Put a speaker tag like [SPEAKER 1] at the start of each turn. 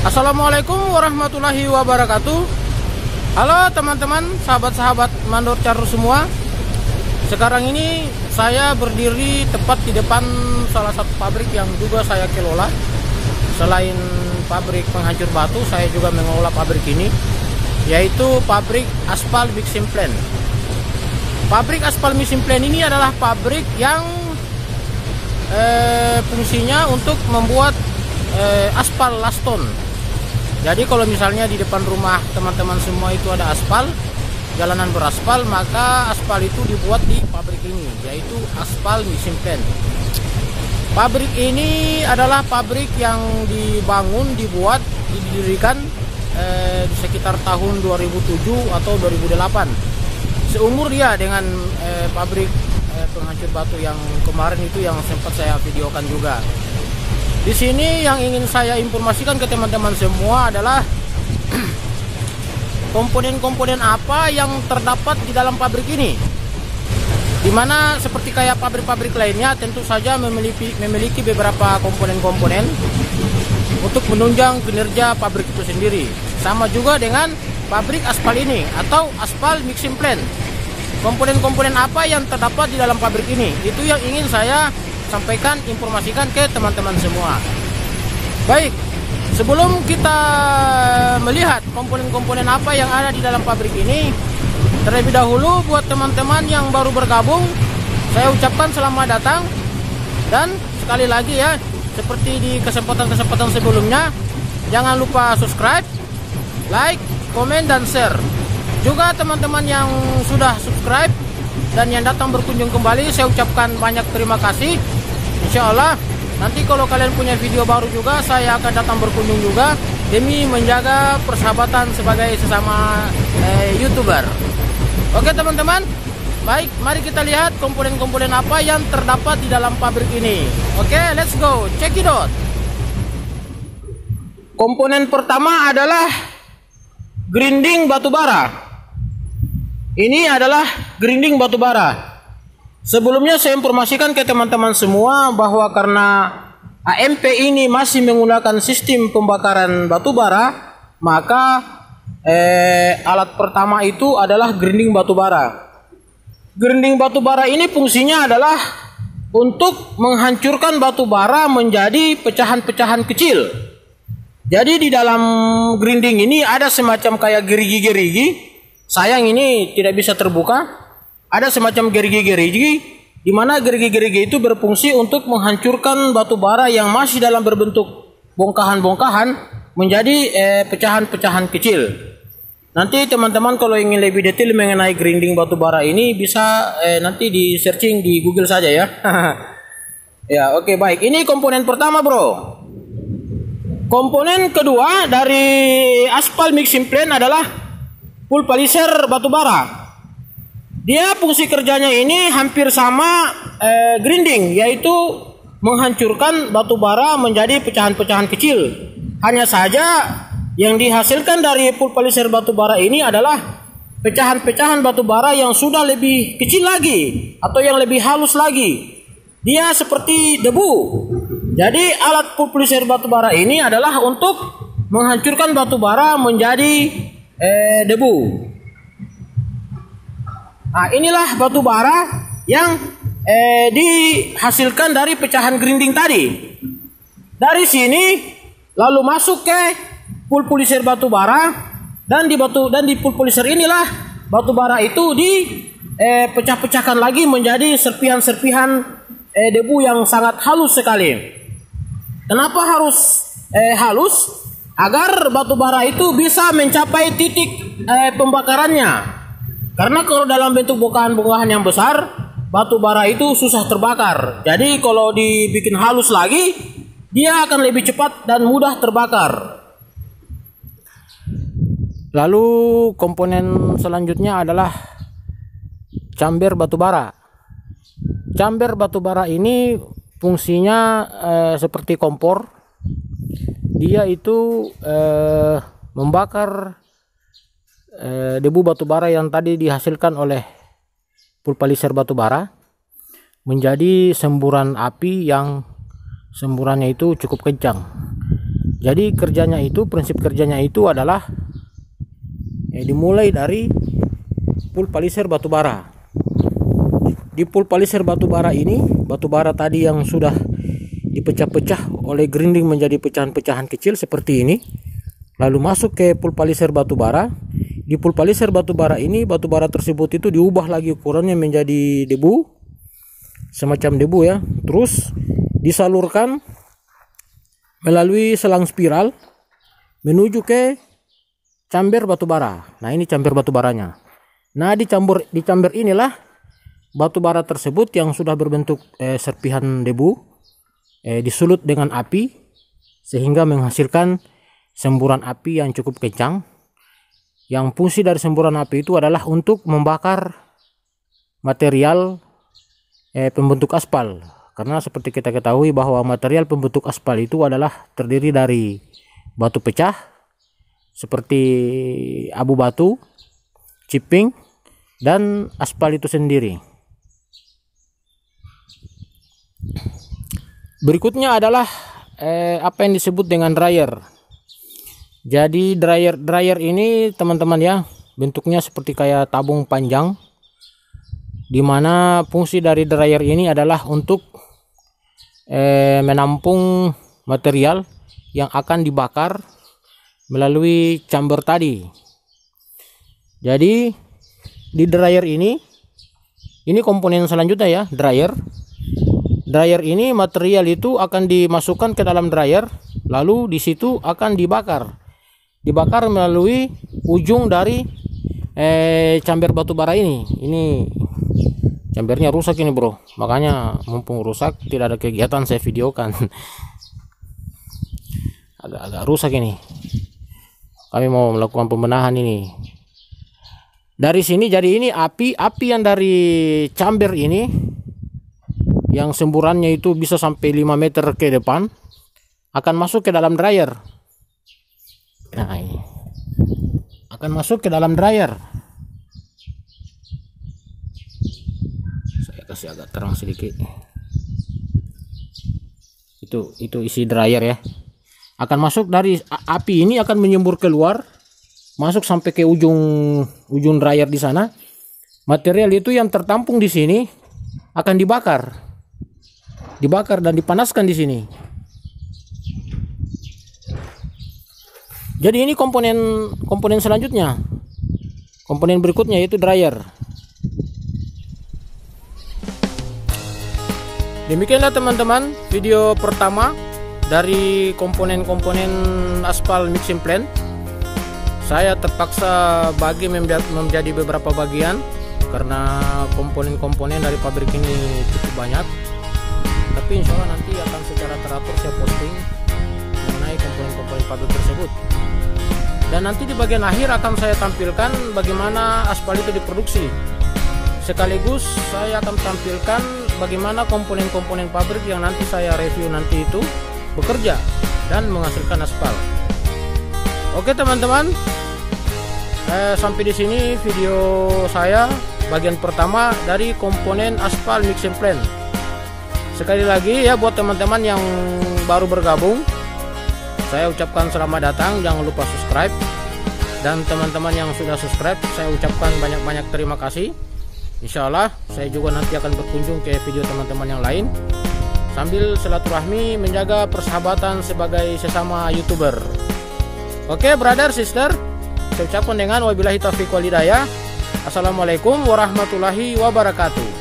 [SPEAKER 1] Assalamualaikum warahmatullahi wabarakatuh. Halo teman-teman, sahabat-sahabat mandor carur semua. Sekarang ini saya berdiri tepat di depan salah satu pabrik yang juga saya kelola. Selain pabrik penghancur batu, saya juga mengelola pabrik ini, yaitu pabrik aspal mixing plant. Pabrik aspal mixing plant ini adalah pabrik yang fungsinya untuk membuat aspal laston. Jadi kalau misalnya di depan rumah teman-teman semua itu ada aspal, jalanan beraspal, maka aspal itu dibuat di pabrik ini, yaitu aspal mixing plant. Pabrik ini adalah pabrik yang dibuat, didirikan di sekitar tahun 2007 atau 2008. Seumur dia dengan pabrik penghancur batu yang kemarin itu yang sempat saya videokan juga. Di sini yang ingin saya informasikan ke teman-teman semua adalah komponen-komponen apa yang terdapat di dalam pabrik ini. Dimana seperti kayak pabrik-pabrik lainnya tentu saja memiliki beberapa komponen-komponen untuk menunjang kinerja pabrik itu sendiri. Sama juga dengan pabrik aspal ini atau aspal mixing plant. Komponen-komponen apa yang terdapat di dalam pabrik ini, itu yang ingin saya sampaikan, informasikan ke teman-teman semua. Baik, sebelum kita melihat komponen-komponen apa yang ada di dalam pabrik ini, terlebih dahulu buat teman-teman yang baru bergabung, saya ucapkan selamat datang. Dan sekali lagi ya, seperti di kesempatan-kesempatan sebelumnya, jangan lupa subscribe, like, komen, dan share. Juga teman-teman yang sudah subscribe dan yang datang berkunjung kembali, saya ucapkan banyak terima kasih. Insya Allah nanti kalau kalian punya video baru juga, saya akan datang berkunjung juga demi menjaga persahabatan sebagai sesama YouTuber. Oke teman-teman, baik, mari kita lihat komponen-komponen apa yang terdapat di dalam pabrik ini. Oke, let's go, check it out. Komponen pertama adalah grinding batu bara. Ini adalah grinding batu bara. Sebelumnya saya informasikan ke teman-teman semua bahwa karena AMP ini masih menggunakan sistem pembakaran batu bara, maka alat pertama itu adalah grinding batu bara. Grinding batu bara ini fungsinya adalah untuk menghancurkan batu bara menjadi pecahan-pecahan kecil. Jadi di dalam grinding ini ada semacam kayak gerigi-gerigi. Sayang ini tidak bisa terbuka. Ada semacam gerigi-gerigi, di mana gerigi-gerigi itu berfungsi untuk menghancurkan batu bara yang masih dalam berbentuk bongkahan-bongkahan menjadi pecahan-pecahan kecil. Nanti teman-teman kalau ingin lebih detail mengenai grinding batu bara ini bisa nanti di searching di Google saja ya. Ya, oke, baik. Ini komponen pertama, bro. Komponen kedua dari aspal mixing plant adalah pulverizer batu bara. Dia fungsi kerjanya ini hampir sama grinding, yaitu menghancurkan batu bara menjadi pecahan-pecahan kecil. Hanya saja yang dihasilkan dari pulverizer batu bara ini adalah pecahan-pecahan batu bara yang sudah lebih kecil lagi atau yang lebih halus lagi. Dia seperti debu. Jadi alat pulverizer batu bara ini adalah untuk menghancurkan batu bara menjadi debu. Nah, inilah batu bara yang dihasilkan dari pecahan grinding tadi. Dari sini lalu masuk ke pulverizer batu bara, dan di pulverizer inilah batu bara itu dipecah-pecahkan lagi menjadi serpihan-serpihan debu yang sangat halus sekali. Kenapa harus halus? Agar batu bara itu bisa mencapai titik pembakarannya. Karena kalau dalam bentuk bongkahan-bongkahan yang besar, batu bara itu susah terbakar. Jadi kalau dibikin halus lagi, dia akan lebih cepat dan mudah terbakar. Lalu komponen selanjutnya adalah chamber batu bara. Chamber batu bara ini fungsinya seperti kompor. Dia itu membakar debu batu bara yang tadi dihasilkan oleh pulverizer batu bara menjadi semburan api yang semburannya itu cukup kencang. Jadi kerjanya itu, prinsip kerjanya itu adalah dimulai dari pulverizer batubara. Di pulverizer batubara ini, batubara tadi yang sudah dipecah-pecah oleh grinding menjadi pecahan-pecahan kecil seperti ini, lalu masuk ke pulverizer batubara. Di pulverizer batubara ini, batubara tersebut itu diubah lagi ukurannya menjadi debu, semacam debu ya. Terus disalurkan melalui selang spiral menuju ke chamber batubara. Nah, ini chamber batubaranya. Nah, di chamber inilah batubara tersebut yang sudah berbentuk serpihan debu disulut dengan api sehingga menghasilkan semburan api yang cukup kencang. Yang fungsi dari semburan api itu adalah untuk membakar material pembentuk aspal. Karena seperti kita ketahui bahwa material pembentuk aspal itu adalah terdiri dari batu pecah seperti abu batu, chipping, dan aspal itu sendiri. Berikutnya adalah apa yang disebut dengan dryer. Jadi dryer ini teman-teman ya, bentuknya seperti kayak tabung panjang, dimana fungsi dari dryer ini adalah untuk menampung material yang akan dibakar melalui chamber tadi. Jadi di dryer ini komponen selanjutnya ya, dryer. Dryer ini material itu akan dimasukkan ke dalam dryer, lalu di situ akan dibakar melalui ujung dari chamber batubara ini. Ini chambernya rusak ini bro, makanya mumpung rusak tidak ada kegiatan saya videokan. agak rusak ini, kami mau melakukan pembenahan ini dari sini. Jadi ini api yang dari chamber ini yang semburannya itu bisa sampai 5 meter ke depan akan masuk ke dalam dryer. Nah, ini akan masuk ke dalam dryer. Saya kasih agak terang sedikit. Itu isi dryer ya. Akan masuk dari api ini, akan menyembur keluar, masuk sampai ke ujung dryer di sana. Material itu yang tertampung di sini akan dibakar dan dipanaskan di sini. Jadi ini komponen selanjutnya, komponen berikutnya yaitu dryer. Demikianlah teman-teman video pertama dari komponen-komponen aspal mixing plant. Saya terpaksa bagi menjadi beberapa bagian karena komponen-komponen dari pabrik ini cukup banyak. Tapi insya Allah nanti akan secara teratur saya posting mengenai komponen-komponen pabrik tersebut. Dan nanti di bagian akhir akan saya tampilkan bagaimana aspal itu diproduksi. Sekaligus saya akan tampilkan bagaimana komponen-komponen pabrik yang nanti saya review nanti itu bekerja dan menghasilkan aspal. Oke teman-teman, sampai di sini video saya bagian pertama dari komponen aspal mixing plant. Sekali lagi ya, buat teman-teman yang baru bergabung, saya ucapkan selamat datang, jangan lupa subscribe. Dan teman-teman yang sudah subscribe, saya ucapkan banyak-banyak terima kasih. Insya Allah saya juga nanti akan berkunjung ke video teman-teman yang lain, sambil silaturahmi menjaga persahabatan sebagai sesama YouTuber. Oke brother sister, saya ucapkan dengan wabillahi taufiq wal hidayah. Assalamualaikum warahmatullahi wabarakatuh.